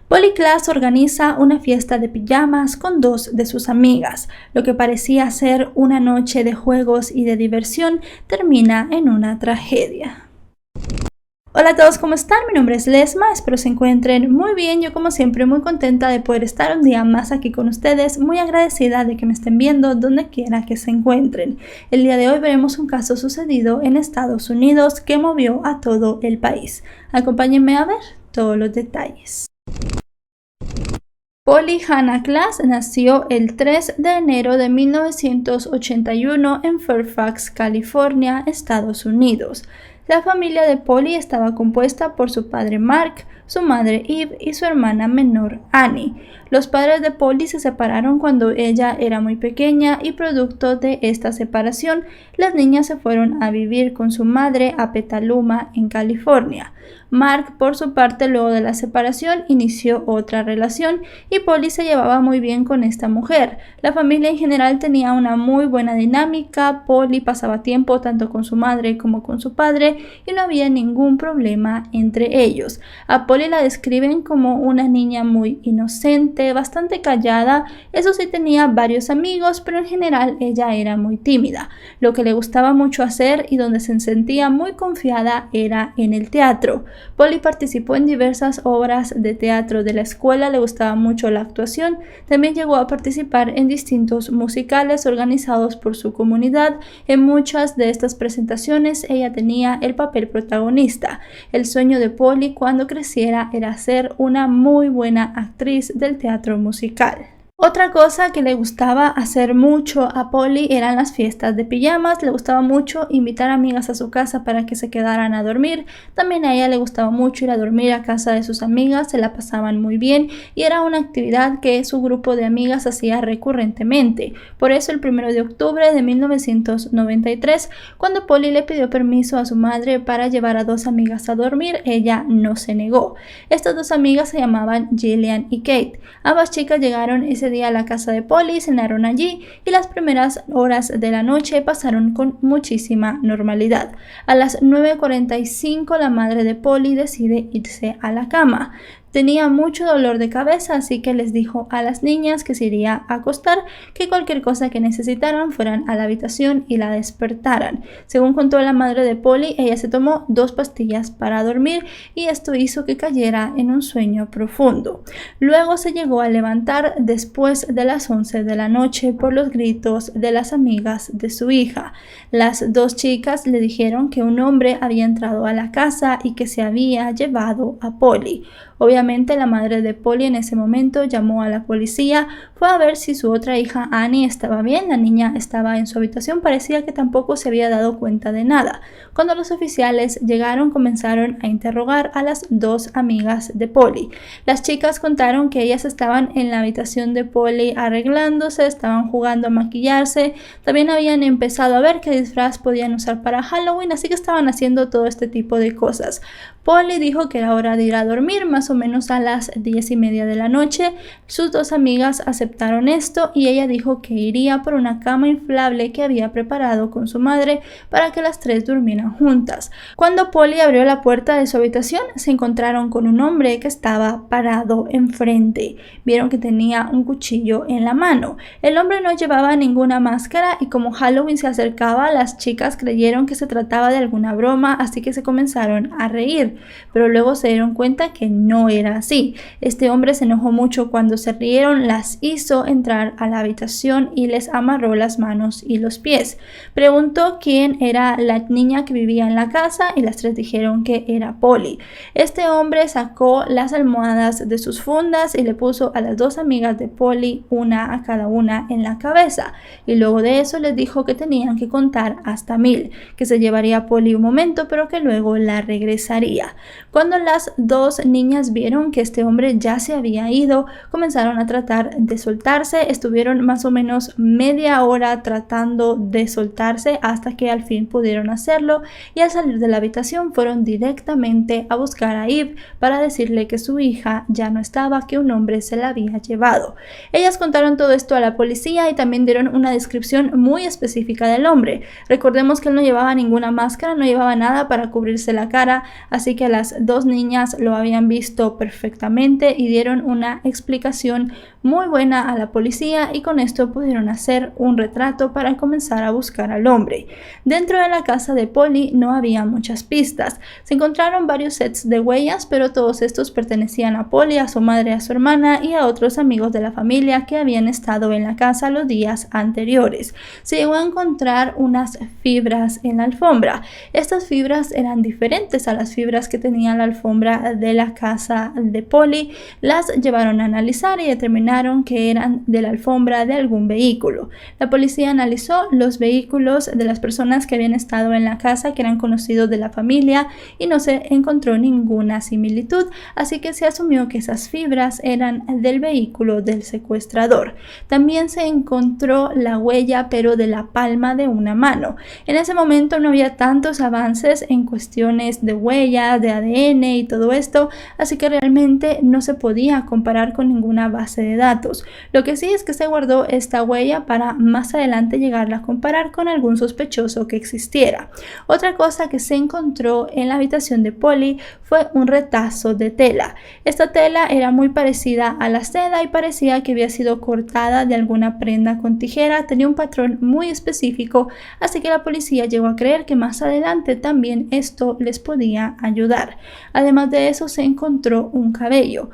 Polly Klaas organiza una fiesta de pijamas con dos de sus amigas. Lo que parecía ser una noche de juegos y de diversión termina en una tragedia. Hola a todos, ¿cómo están? Mi nombre es Lesma, espero se encuentren muy bien. Yo como siempre muy contenta de poder estar un día más aquí con ustedes, muy agradecida de que me estén viendo donde quiera que se encuentren. El día de hoy veremos un caso sucedido en Estados Unidos que movió a todo el país. Acompáñenme a ver todos los detalles. Polly Hannah Klaas nació el 3 de enero de 1981 en Fairfax, California, Estados Unidos. La familia de Polly estaba compuesta por su padre Mark, su madre Eve y su hermana menor Annie. Los padres de Polly se separaron cuando ella era muy pequeña y producto de esta separación, las niñas se fueron a vivir con su madre a Petaluma, en California. Mark, por su parte, luego de la separación, inició otra relación y Polly se llevaba muy bien con esta mujer. La familia en general tenía una muy buena dinámica. Polly pasaba tiempo tanto con su madre como con su padre y no había ningún problema entre ellos. A Polly la describen como una niña muy inocente, bastante callada. Eso sí, tenía varios amigos, pero en general ella era muy tímida. Lo que le gustaba mucho hacer y donde se sentía muy confiada era en el teatro. Polly participó en diversas obras de teatro de la escuela, le gustaba mucho la actuación, también llegó a participar en distintos musicales organizados por su comunidad. En muchas de estas presentaciones ella tenía el papel protagonista. El sueño de Polly cuando creciera era ser una muy buena actriz del teatro musical. Otra cosa que le gustaba hacer mucho a Polly eran las fiestas de pijamas. Le gustaba mucho invitar amigas a su casa para que se quedaran a dormir. También a ella le gustaba mucho ir a dormir a casa de sus amigas, se la pasaban muy bien y era una actividad que su grupo de amigas hacía recurrentemente. Por eso el 1 de octubre de 1993, cuando Polly le pidió permiso a su madre para llevar a dos amigas a dormir, ella no se negó. Estas dos amigas se llamaban Jillian y Kate. Ambas chicas llegaron ese día a la casa de Polly, cenaron allí y las primeras horas de la noche pasaron con muchísima normalidad. A las 9:45 la madre de Polly decide irse a la cama. Tenía mucho dolor de cabeza, así que les dijo a las niñas que se iría a acostar, que cualquier cosa que necesitaran fueran a la habitación y la despertaran. Según contó la madre de Polly, ella se tomó 2 pastillas para dormir y esto hizo que cayera en un sueño profundo. Luego se llegó a levantar después de las 11 de la noche por los gritos de las amigas de su hija. Las dos chicas le dijeron que un hombre había entrado a la casa y que se había llevado a Polly. Obviamente la madre de Polly en ese momento llamó a la policía, fue a ver si su otra hija Annie estaba bien. La niña estaba en su habitación, parecía que tampoco se había dado cuenta de nada. Cuando los oficiales llegaron, comenzaron a interrogar a las dos amigas de Polly. Las chicas contaron que ellas estaban en la habitación de Polly arreglándose, estaban jugando a maquillarse, también habían empezado a ver qué disfraz podían usar para Halloween, así que estaban haciendo todo este tipo de cosas. Polly dijo que era hora de ir a dormir, más o menos a las 10:30 de la noche. Sus dos amigas aceptaron esto y ella dijo que iría por una cama inflable que había preparado con su madre para que las tres durmieran juntas. Cuando Polly abrió la puerta de su habitación, se encontraron con un hombre que estaba parado enfrente. Vieron que tenía un cuchillo en la mano. El hombre no llevaba ninguna máscara y como Halloween se acercaba, las chicas creyeron que se trataba de alguna broma, así que se comenzaron a reír. Pero luego se dieron cuenta que no era así. Este hombre se enojó mucho cuando se rieron, las hizo entrar a la habitación y les amarró las manos y los pies. Preguntó quién era la niña que vivía en la casa y las tres dijeron que era Polly. Este hombre sacó las almohadas de sus fundas y le puso a las dos amigas de Polly una a cada una en la cabeza y luego de eso les dijo que tenían que contar hasta 1000, que se llevaría a Polly un momento pero que luego la regresaría. Cuando las dos niñas familias vieron que este hombre ya se había ido, comenzaron a tratar de soltarse, estuvieron más o menos media hora tratando de soltarse hasta que al fin pudieron hacerlo, y al salir de la habitación fueron directamente a buscar a Eve para decirle que su hija ya no estaba, que un hombre se la había llevado. Ellas contaron todo esto a la policía y también dieron una descripción muy específica del hombre. Recordemos que él no llevaba ninguna máscara, no llevaba nada para cubrirse la cara, así que las dos niñas lo habían visto perfectamente y dieron una explicación muy buena a la policía, y con esto pudieron hacer un retrato para comenzar a buscar al hombre. Dentro de la casa de Polly no había muchas pistas. Se encontraron varios sets de huellas, pero todos estos pertenecían a Polly, a su madre, a su hermana y a otros amigos de la familia que habían estado en la casa los días anteriores. Se llegó a encontrar unas fibras en la alfombra. Estas fibras eran diferentes a las fibras que tenía la alfombra de la casa de Polly. Las llevaron a analizar y determinaron que eran de la alfombra de algún vehículo. La policía analizó los vehículos de las personas que habían estado en la casa, que eran conocidos de la familia, y no se encontró ninguna similitud, así que se asumió que esas fibras eran del vehículo del secuestrador. También se encontró la huella, pero de la palma de una mano. En ese momento no había tantos avances en cuestiones de huella, de ADN y todo esto, así que realmente no se podía comparar con ninguna base de datos. Lo que sí es que se guardó esta huella para más adelante llegarla a comparar con algún sospechoso que existiera. Otra cosa que se encontró en la habitación de Polly fue un retazo de tela. Esta tela era muy parecida a la seda y parecía que había sido cortada de alguna prenda con tijera, tenía un patrón muy específico, así que la policía llegó a creer que más adelante también esto les podía ayudar. Además de eso se encontró un cabello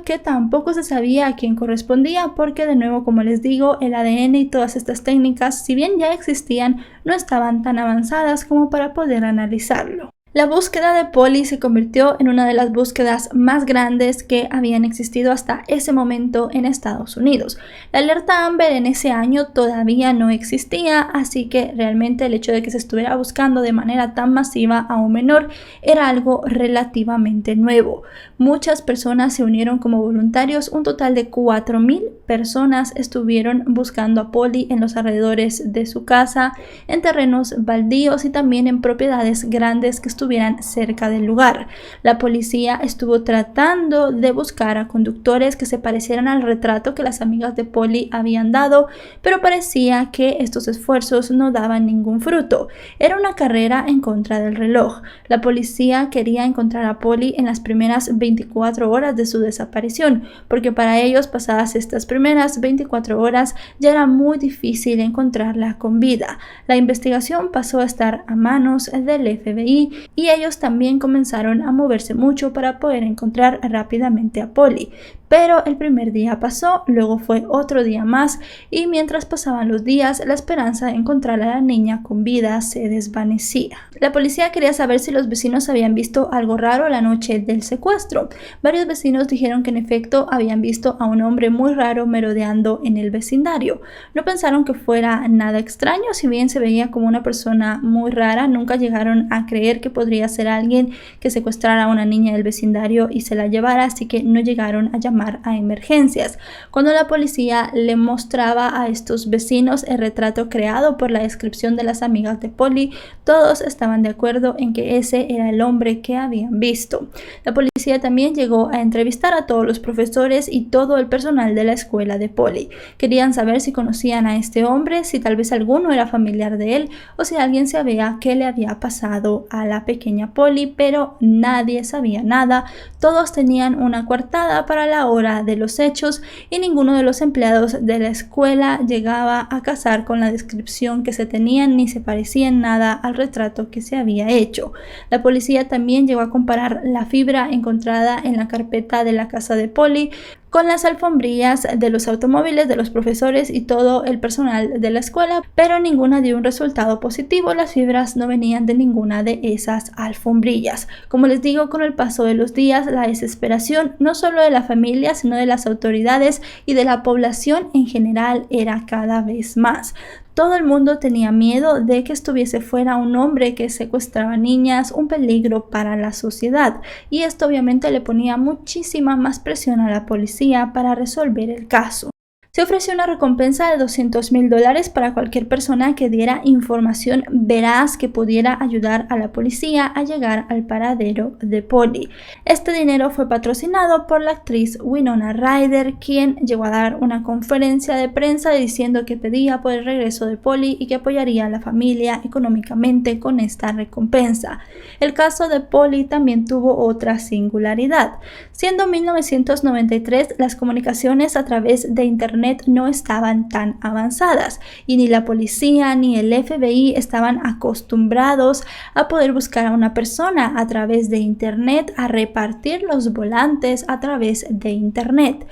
que tampoco se sabía a quién correspondía, porque de nuevo, como les digo, el ADN y todas estas técnicas, si bien ya existían, no estaban tan avanzadas como para poder analizarlo. La búsqueda de Polly se convirtió en una de las búsquedas más grandes que habían existido hasta ese momento en Estados Unidos. La alerta Amber en ese año todavía no existía, así que realmente el hecho de que se estuviera buscando de manera tan masiva a un menor era algo relativamente nuevo. Muchas personas se unieron como voluntarios, un total de 4,000 personas estuvieron buscando a Polly en los alrededores de su casa, en terrenos baldíos y también en propiedades grandes que estuvieran cerca del lugar. La policía estuvo tratando de buscar a conductores que se parecieran al retrato que las amigas de Polly habían dado, pero parecía que estos esfuerzos no daban ningún fruto. Era una carrera en contra del reloj. La policía quería encontrar a Polly en las primeras 24 horas de su desaparición, porque para ellos, pasadas estas primeras 24 horas, ya era muy difícil encontrarla con vida. La investigación pasó a estar a manos del FBI y ellos también comenzaron a moverse mucho para poder encontrar rápidamente a Polly. Pero el primer día pasó, luego fue otro día más, y mientras pasaban los días, la esperanza de encontrar a la niña con vida se desvanecía. La policía quería saber si los vecinos habían visto algo raro la noche del secuestro. Varios vecinos dijeron que en efecto habían visto a un hombre muy raro merodeando en el vecindario. No pensaron que fuera nada extraño, si bien se veía como una persona muy rara, nunca llegaron a creer que podría ser alguien que secuestrara a una niña del vecindario y se la llevara, así que no llegaron a llamar a emergencias. Cuando la policía le mostraba a estos vecinos el retrato creado por la descripción de las amigas de Polly, todos estaban de acuerdo en que ese era el hombre que habían visto. La policía también llegó a entrevistar a todos los profesores y todo el personal de la escuela de Polly. Querían saber si conocían a este hombre, si tal vez alguno era familiar de él o si alguien sabía qué le había pasado a la pequeña Polly, pero nadie sabía nada. Todos tenían una coartada para la hora de los hechos y ninguno de los empleados de la escuela llegaba a casar con la descripción que se tenían ni se parecía en nada al retrato que se había hecho. La policía también llegó a comparar la fibra encontrada en la carpeta de la casa de Polly con las alfombrillas de los automóviles de los profesores y todo el personal de la escuela, pero ninguna dio un resultado positivo. Las fibras no venían de ninguna de esas alfombrillas. Como les digo, con el paso de los días, la desesperación no solo de la familia, sino de las autoridades y de la población en general era cada vez más. Todo el mundo tenía miedo de que estuviese fuera un hombre que secuestraba niñas, un peligro para la sociedad, y esto obviamente le ponía muchísima más presión a la policía para resolver el caso. Se ofreció una recompensa de $200,000 para cualquier persona que diera información veraz que pudiera ayudar a la policía a llegar al paradero de Polly. Este dinero fue patrocinado por la actriz Winona Ryder, quien llegó a dar una conferencia de prensa diciendo que pedía por el regreso de Polly y que apoyaría a la familia económicamente con esta recompensa. El caso de Polly también tuvo otra singularidad. Siendo 1993, las comunicaciones a través de Internet no estaban tan avanzadas y ni la policía ni el FBI estaban acostumbrados a poder buscar a una persona a través de Internet, a repartir los volantes a través de Internet.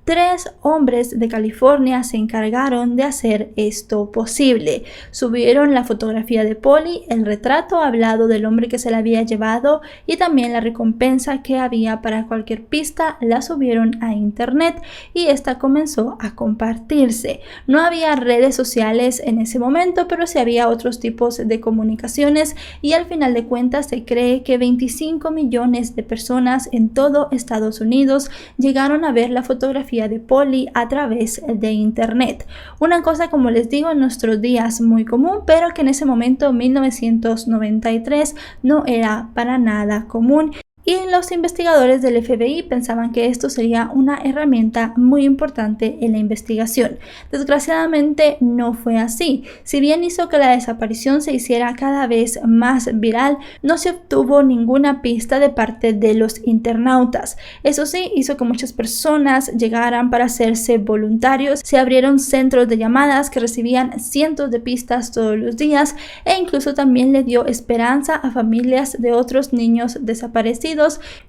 3 hombres de California se encargaron de hacer esto posible. Subieron la fotografía de Polly, el retrato hablado del hombre que se la había llevado y también la recompensa que había para cualquier pista. La subieron a Internet y esta comenzó a compartirse. No había redes sociales en ese momento, pero sí había otros tipos de comunicaciones y al final de cuentas se cree que 25 millones de personas en todo Estados Unidos llegaron a ver la fotografía de Polly a través de Internet. Una cosa, como les digo, en nuestros días muy común, pero que en ese momento, 1993, no era para nada común. Y los investigadores del FBI pensaban que esto sería una herramienta muy importante en la investigación. Desgraciadamente no fue así. Si bien hizo que la desaparición se hiciera cada vez más viral, no se obtuvo ninguna pista de parte de los internautas. Eso sí, hizo que muchas personas llegaran para hacerse voluntarios. Se abrieron centros de llamadas que recibían cientos de pistas todos los días e incluso también le dio esperanza a familias de otros niños desaparecidos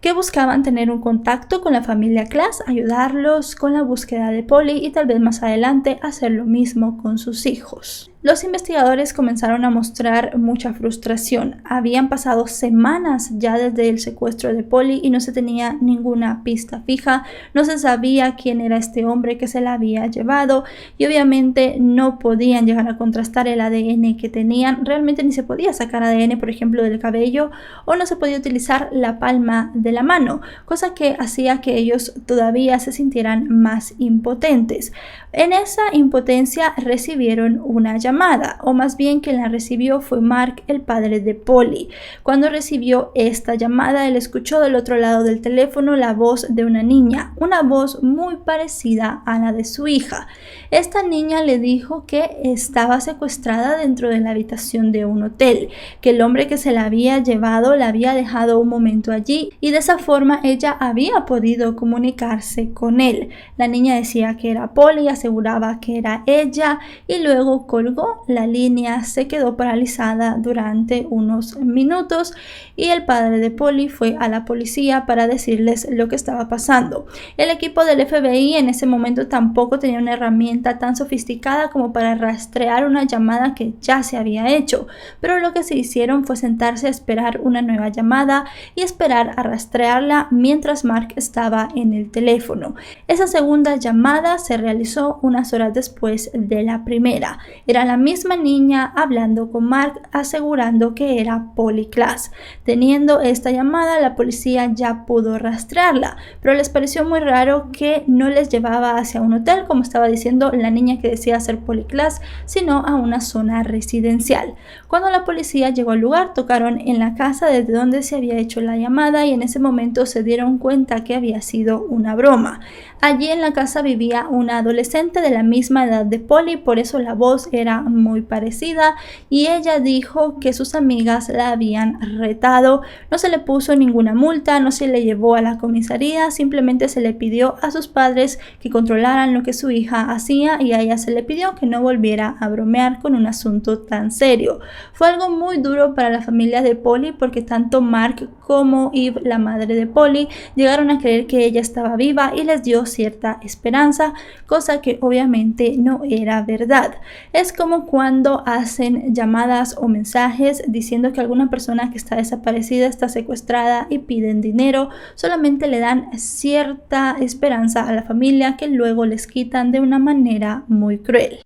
que buscaban tener un contacto con la familia Klaas, ayudarlos con la búsqueda de Polly y tal vez más adelante hacer lo mismo con sus hijos. Los investigadores comenzaron a mostrar mucha frustración. Habían pasado semanas ya desde el secuestro de Polly y no se tenía ninguna pista fija, no se sabía quién era este hombre que se la había llevado y obviamente no podían llegar a contrastar el ADN que tenían. Realmente ni se podía sacar ADN, por ejemplo, del cabello, o no se podía utilizar la palma de la mano, cosa que hacía que ellos todavía se sintieran más impotentes. En esa impotencia recibieron una llamada, o más bien quien la recibió fue Mark, el padre de Polly. Cuando recibió esta llamada, él escuchó del otro lado del teléfono la voz de una niña, una voz muy parecida a la de su hija. Esta niña le dijo que estaba secuestrada dentro de la habitación de un hotel, que el hombre que se la había llevado la había dejado un momento allí y de esa forma ella había podido comunicarse con él. La niña decía que era Polly, aseguraba que era ella y luego colgó. La línea se quedó paralizada durante unos minutos y el padre de Polly fue a la policía para decirles lo que estaba pasando. El equipo del FBI en ese momento tampoco tenía una herramienta tan sofisticada como para rastrear una llamada que ya se había hecho, pero lo que se hicieron fue sentarse a esperar una nueva llamada y esperar a rastrearla mientras Mark estaba en el teléfono. Esa segunda llamada se realizó unas horas después de la primera. Era la misma niña hablando con Mark, asegurando que era Polly Klaas. Teniendo esta llamada, la policía ya pudo rastrearla, pero les pareció muy raro que no les llevaba hacia un hotel, como estaba diciendo la niña que decía ser Polly Klaas, sino a una zona residencial. Cuando la policía llegó al lugar, tocaron en la casa desde donde se había hecho la llamada y en ese momento se dieron cuenta que había sido una broma. Allí en la casa vivía una adolescente de la misma edad de Polly, por eso la voz era muy parecida y ella dijo que sus amigas la habían retado. No se le puso ninguna multa, no se le llevó a la comisaría, simplemente se le pidió a sus padres que controlaran lo que su hija hacía y a ella se le pidió que no volviera a bromear con un asunto tan serio. Fue algo muy duro para la familia de Polly porque tanto Mark como Eve, la madre de Polly, llegaron a creer que ella estaba viva y les dio cierta esperanza, cosa que obviamente no era verdad. Es como cuando hacen llamadas o mensajes diciendo que alguna persona que está desaparecida está secuestrada y piden dinero, solamente le dan cierta esperanza a la familia que luego les quitan de una manera muy cruel.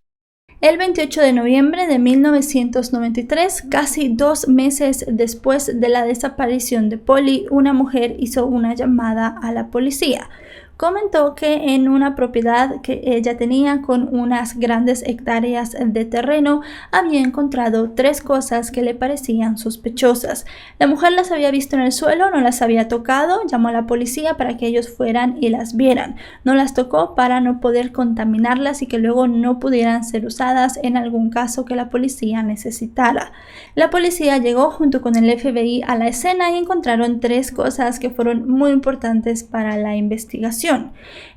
El 28 de noviembre de 1993, casi 2 meses después de la desaparición de Polly, una mujer hizo una llamada a la policía. Comentó que en una propiedad que ella tenía con unas grandes hectáreas de terreno había encontrado 3 cosas que le parecían sospechosas. La mujer las había visto en el suelo, no las había tocado, llamó a la policía para que ellos fueran y las vieran. No las tocó para no poder contaminarlas y que luego no pudieran ser usadas en algún caso que la policía necesitara. La policía llegó junto con el FBI a la escena y encontraron 3 cosas que fueron muy importantes para la investigación.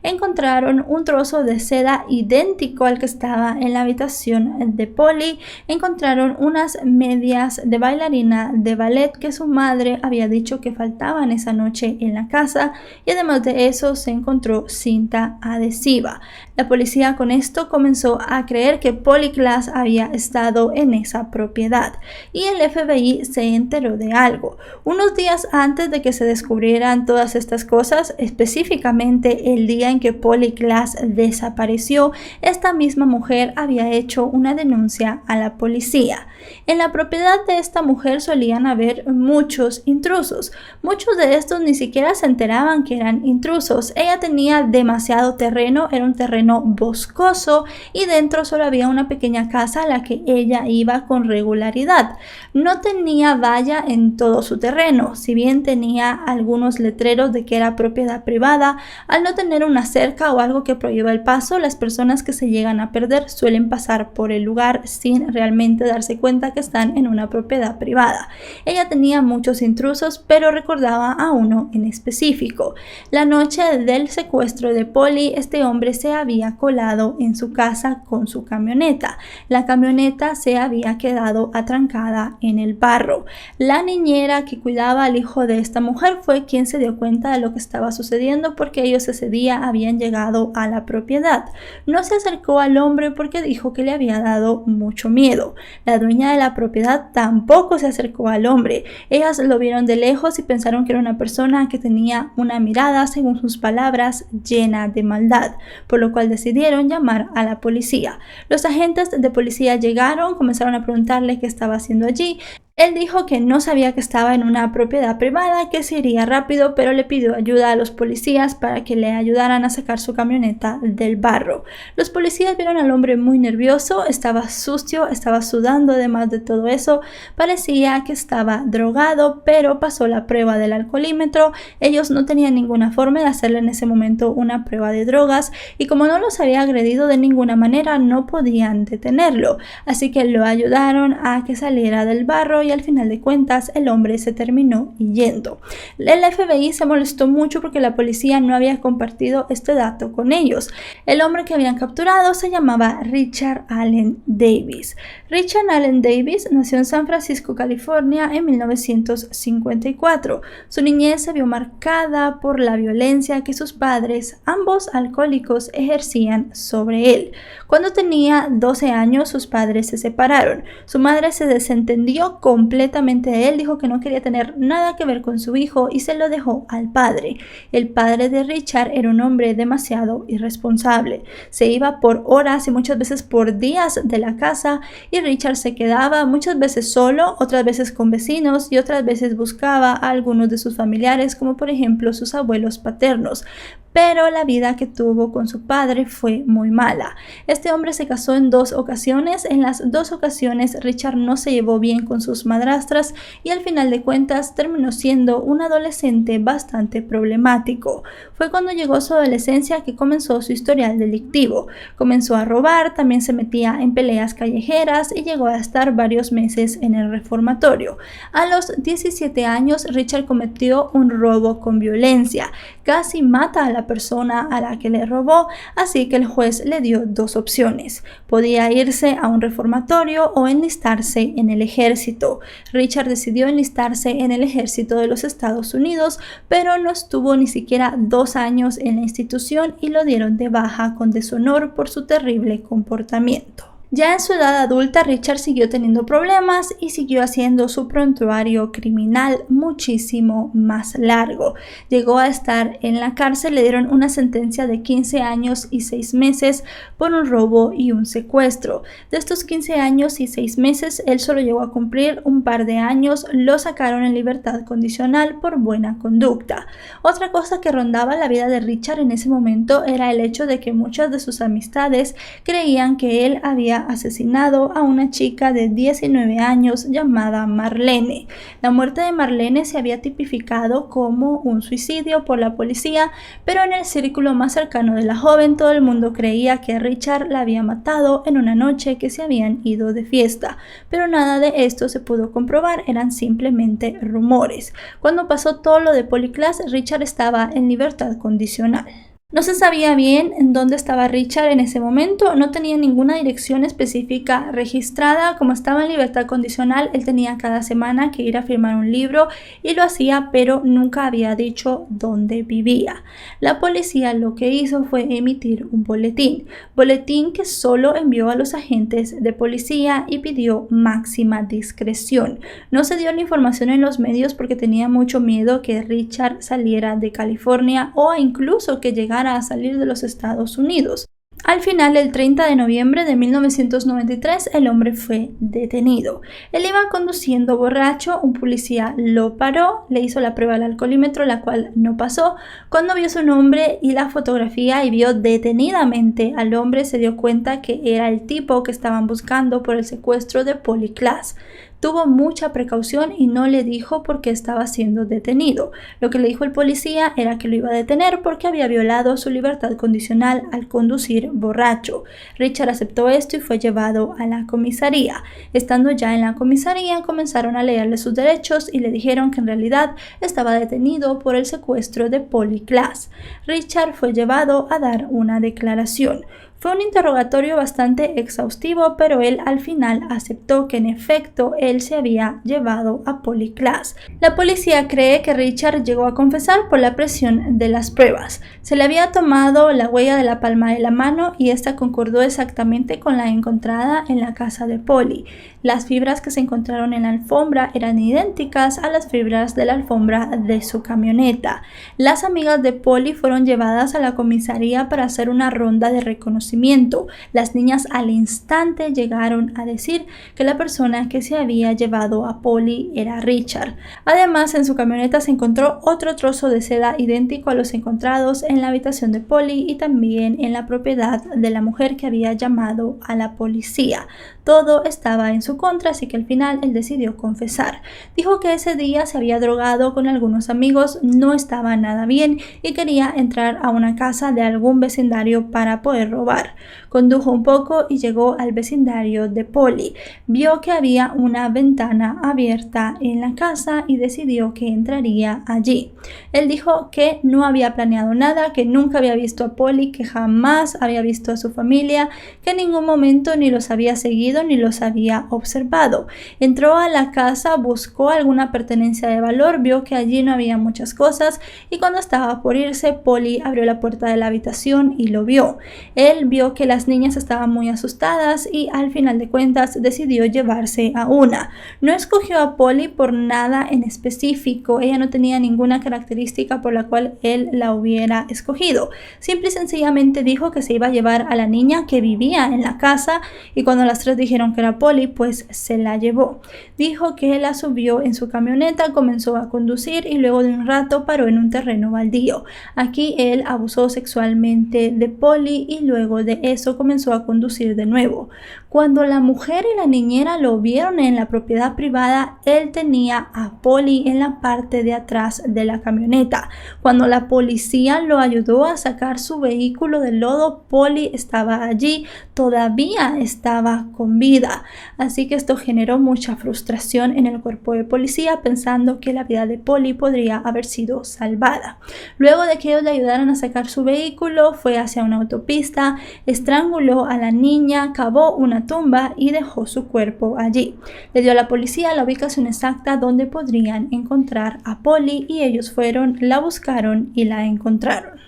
Encontraron un trozo de seda idéntico al que estaba en la habitación de Polly. Encontraron unas medias de bailarina de ballet que su madre había dicho que faltaban esa noche en la casa, y además de eso se encontró cinta adhesiva. La policía con esto comenzó a creer que Polly Klaas había estado en esa propiedad, y el FBI se enteró de algo. Unos días antes de que se descubrieran todas estas cosas, específicamente el día en que Polly Klaas desapareció, esta misma mujer había hecho una denuncia a la policía. En la propiedad de esta mujer solían haber muchos intrusos. Muchos de estos ni siquiera se enteraban que eran intrusos. Ella tenía demasiado terreno, era un terreno boscoso y dentro solo había una pequeña casa a la que ella iba con regularidad. No tenía valla en todo su terreno, si bien tenía algunos letreros de que era propiedad privada. Al no tener una cerca o algo que prohíba el paso, las personas que se llegan a perder suelen pasar por el lugar sin realmente darse cuenta que están en una propiedad privada. Ella tenía muchos intrusos, pero recordaba a uno en específico. La noche del secuestro de Polly, este hombre se había colado en su casa con su camioneta. La camioneta se había quedado atrancada en el barro. La niñera que cuidaba al hijo de esta mujer fue quien se dio cuenta de lo que estaba sucediendo, porque ellos ese día habían llegado a la propiedad. No se acercó al hombre porque dijo que le había dado mucho miedo. La dueña de la propiedad tampoco se acercó al hombre. Ellas lo vieron de lejos y pensaron que era una persona que tenía una mirada, según sus palabras, llena de maldad, por lo cual decidieron llamar a la policía. Los agentes de policía llegaron, comenzaron a preguntarle qué estaba haciendo allí. Él dijo que no sabía que estaba en una propiedad privada, que se iría rápido, pero le pidió ayuda a los policías para que le ayudaran a sacar su camioneta del barro. Los policías vieron al hombre muy nervioso, estaba sucio, estaba sudando. Además de todo eso, parecía que estaba drogado, pero pasó la prueba del alcoholímetro. Ellos no tenían ninguna forma de hacerle en ese momento una prueba de drogas, y como no los había agredido de ninguna manera, no podían detenerlo. Así que lo ayudaron a que saliera del barro y al final de cuentas el hombre se terminó yendo. El FBI se molestó mucho porque la policía no había compartido este dato con ellos. El hombre que habían capturado se llamaba Richard Allen Davis. Richard Allen Davis nació en San Francisco, California en 1954. Su niñez se vio marcada por la violencia que sus padres, ambos alcohólicos, ejercían sobre él. Cuando tenía 12 años, sus padres se separaron. Su madre se desentendió completamente de él, dijo que no quería tener nada que ver con su hijo y se lo dejó al padre. El padre de Richard era un hombre demasiado irresponsable. Se iba por horas y muchas veces por días de la casa, y Richard se quedaba muchas veces solo, otras veces con vecinos y otras veces buscaba a algunos de sus familiares, como por ejemplo sus abuelos paternos. Pero la vida que tuvo con su padre fue muy mala. Este hombre se casó en 2 ocasiones. En las 2 ocasiones Richard no se llevó bien con sus madrastras y al final de cuentas terminó siendo un adolescente bastante problemático. Fue cuando llegó su adolescencia que comenzó su historial delictivo. Comenzó a robar, también se metía en peleas callejeras y llegó a estar varios meses en el reformatorio. A los 17 años Richard cometió un robo con violencia. Casi mata a la persona a la que le robó, así que el juez le dio 2 opciones. Podía irse a un reformatorio o enlistarse en el ejército. Richard decidió enlistarse en el ejército de los Estados Unidos, pero no estuvo ni siquiera 2 años en la institución y lo dieron de baja con deshonor por su terrible comportamiento. Ya en su edad adulta, Richard siguió teniendo problemas y siguió haciendo su prontuario criminal muchísimo más largo. Llegó a estar en la cárcel, le dieron una sentencia de 15 años y 6 meses por un robo y un secuestro. De estos 15 años y 6 meses, él solo llegó a cumplir un par de años, lo sacaron en libertad condicional por buena conducta. Otra cosa que rondaba la vida de Richard en ese momento era el hecho de que muchas de sus amistades creían que él había asesinado a una chica de 19 años llamada Marlene. La muerte de Marlene se había tipificado como un suicidio por la policía, pero en el círculo más cercano de la joven todo el mundo creía que Richard la había matado en una noche que se habían ido de fiesta, pero nada de esto se pudo comprobar, eran simplemente rumores. Cuando pasó todo lo de Polly Klaas, Richard estaba en libertad condicional. No se sabía bien en dónde estaba Richard en ese momento, no tenía ninguna dirección específica registrada. Como estaba en libertad condicional, él tenía cada semana que ir a firmar un libro y lo hacía, pero nunca había dicho dónde vivía. La policía lo que hizo fue emitir un boletín que solo envió a los agentes de policía y pidió máxima discreción. No se dio ni información en los medios porque tenía mucho miedo que Richard saliera de California o incluso que llegara a salir de los Estados Unidos. Al final, el 30 de noviembre de 1993, el hombre fue detenido. Él iba conduciendo borracho, un policía lo paró, le hizo la prueba del alcoholímetro, la cual no pasó. Cuando vio su nombre y la fotografía y vio detenidamente al hombre, se dio cuenta que era el tipo que estaban buscando por el secuestro de Polly Klaas. Tuvo mucha precaución y no le dijo por qué estaba siendo detenido. Lo que le dijo el policía era que lo iba a detener porque había violado su libertad condicional al conducir borracho. Richard aceptó esto y fue llevado a la comisaría. Estando ya en la comisaría, comenzaron a leerle sus derechos y le dijeron que en realidad estaba detenido por el secuestro de Polly Klaas. Richard fue llevado a dar una declaración. Fue un interrogatorio bastante exhaustivo, pero él al final aceptó que en efecto él se había llevado a Polly Klaas. La policía cree que Richard llegó a confesar por la presión de las pruebas. Se le había tomado la huella de la palma de la mano y esta concordó exactamente con la encontrada en la casa de Polly. Las fibras que se encontraron en la alfombra eran idénticas a las fibras de la alfombra de su camioneta. Las amigas de Polly fueron llevadas a la comisaría para hacer una ronda de reconocimiento. Las niñas al instante llegaron a decir que la persona que se había llevado a Polly era Richard. Además, en su camioneta se encontró otro trozo de seda idéntico a los encontrados en la habitación de Polly y también en la propiedad de la mujer que había llamado a la policía. Todo estaba en su contra, así que al final él decidió confesar. Dijo que ese día se había drogado con algunos amigos, no estaba nada bien y quería entrar a una casa de algún vecindario para poder robar. Condujo un poco y llegó al vecindario de Polly. Vio que había una ventana abierta en la casa y decidió que entraría allí. Él dijo que no había planeado nada, que nunca había visto a Polly, que jamás había visto a su familia, que en ningún momento ni los había seguido ni los había observado. Entró a la casa, buscó alguna pertenencia de valor, vio que allí no había muchas cosas y cuando estaba por irse, Polly abrió la puerta de la habitación y lo vio. Él vio que las niñas estaban muy asustadas y al final de cuentas decidió llevarse a una. No escogió a Polly por nada en específico, ella no tenía ninguna característica por la cual él la hubiera escogido. Simple y sencillamente dijo que se iba a llevar a la niña que vivía en la casa y cuando las tres dijeron que era Polly, pues se la llevó. Dijo que la subió en su camioneta, comenzó a conducir y luego de un rato paró en un terreno baldío. Aquí él abusó sexualmente de Polly y luego de eso comenzó a conducir de nuevo. Cuando la mujer y la niñera lo vieron en la propiedad privada, él tenía a Polly en la parte de atrás de la camioneta. Cuando la policía lo ayudó a sacar su vehículo del lodo, Polly estaba allí, todavía estaba con vida. Así que esto generó mucha frustración en el cuerpo de policía, pensando que la vida de Polly podría haber sido salvada. Luego de que ellos le ayudaran a sacar su vehículo, fue hacia una autopista, estranguló a la niña, cavó una tumba y dejó su cuerpo allí. Le dio a la policía la ubicación exacta donde podrían encontrar a Polly y ellos fueron, la buscaron y la encontraron.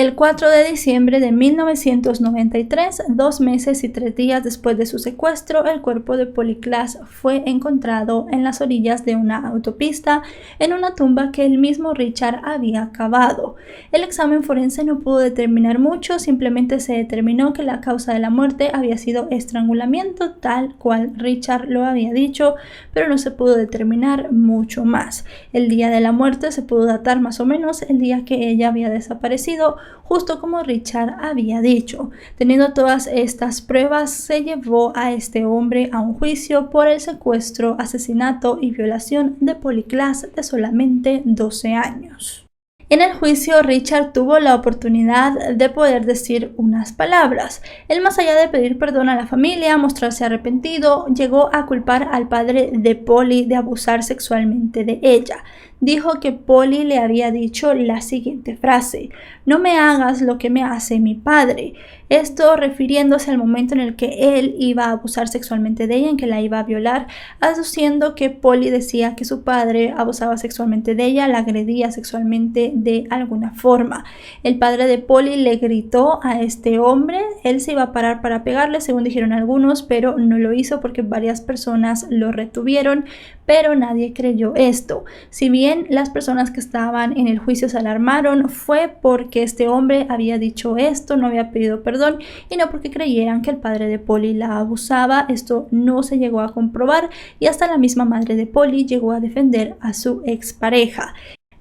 El 4 de diciembre de 1993, 2 meses y 3 días después de su secuestro, el cuerpo de Polly Klaas fue encontrado en las orillas de una autopista en una tumba que el mismo Richard había cavado. El examen forense no pudo determinar mucho, simplemente se determinó que la causa de la muerte había sido estrangulamiento, tal cual Richard lo había dicho, pero no se pudo determinar mucho más. El día de la muerte se pudo datar más o menos el día que ella había desaparecido, justo como Richard había dicho. Teniendo todas estas pruebas, se llevó a este hombre a un juicio por el secuestro, asesinato y violación de Polly Klaas de solamente 12 años. En el juicio, Richard tuvo la oportunidad de poder decir unas palabras. Él, más allá de pedir perdón a la familia, mostrarse arrepentido, llegó a culpar al padre de Polly de abusar sexualmente de ella. Dijo que Polly le había dicho la siguiente frase: "No me hagas lo que me hace mi padre". Esto refiriéndose al momento en el que él iba a abusar sexualmente de ella, en que la iba a violar, aduciendo que Polly decía que su padre abusaba sexualmente de ella, la agredía sexualmente de alguna forma. El padre de Polly le gritó a este hombre, él se iba a parar para pegarle, según dijeron algunos, pero no lo hizo porque varias personas lo retuvieron, pero nadie creyó esto. Si bien las personas que estaban en el juicio se alarmaron, fue porque este hombre había dicho esto, no había pedido perdón, y no porque creyeran que el padre de Polly la abusaba. Esto no se llegó a comprobar y hasta la misma madre de Polly llegó a defender a su expareja.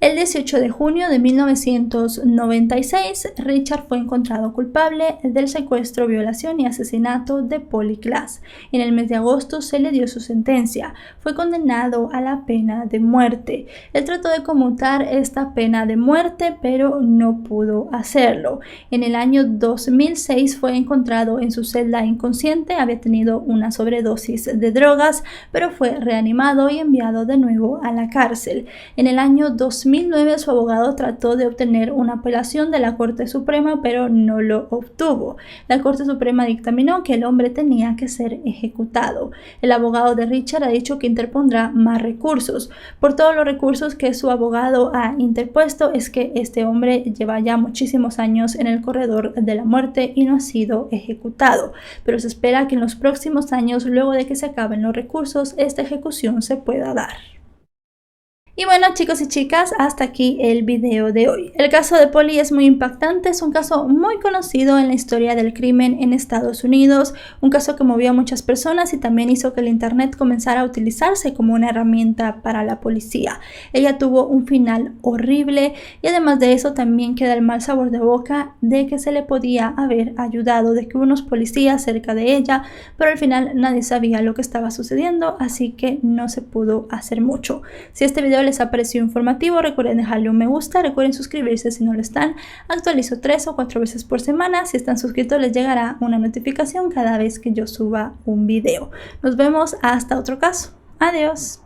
El 18 de junio de 1996, Richard fue encontrado culpable del secuestro, violación y asesinato de Polly Klaas. En el mes de agosto se le dio su sentencia. Fue condenado a la pena de muerte. Él trató de conmutar esta pena de muerte, pero no pudo hacerlo. En el año 2006 fue encontrado en su celda inconsciente. Había tenido una sobredosis de drogas, pero fue reanimado y enviado de nuevo a la cárcel. En el año 2009 su abogado trató de obtener una apelación de la Corte Suprema, pero no lo obtuvo. La Corte Suprema dictaminó que el hombre tenía que ser ejecutado. El abogado de Richard ha dicho que interpondrá más recursos. Por todos los recursos que su abogado ha interpuesto, es que este hombre lleva ya muchísimos años en el corredor de la muerte y no ha sido ejecutado. Pero se espera que en los próximos años, luego de que se acaben los recursos, esta ejecución se pueda dar. Y bueno, chicos y chicas, hasta aquí el video de hoy. El caso de Polly es muy impactante, es un caso muy conocido en la historia del crimen en Estados Unidos, un caso que movió a muchas personas y también hizo que el internet comenzara a utilizarse como una herramienta para la policía. Ella tuvo un final horrible y además de eso también queda el mal sabor de boca de que se le podía haber ayudado, de que hubo unos policías cerca de ella, pero al final nadie sabía lo que estaba sucediendo, así que no se pudo hacer mucho. Si este video les ha parecido informativo, recuerden dejarle un me gusta, recuerden suscribirse si no lo están. Actualizo 3 o 4 veces por semana. Si están suscritos les llegará una notificación cada vez que yo suba un video. Nos vemos hasta otro caso. Adiós.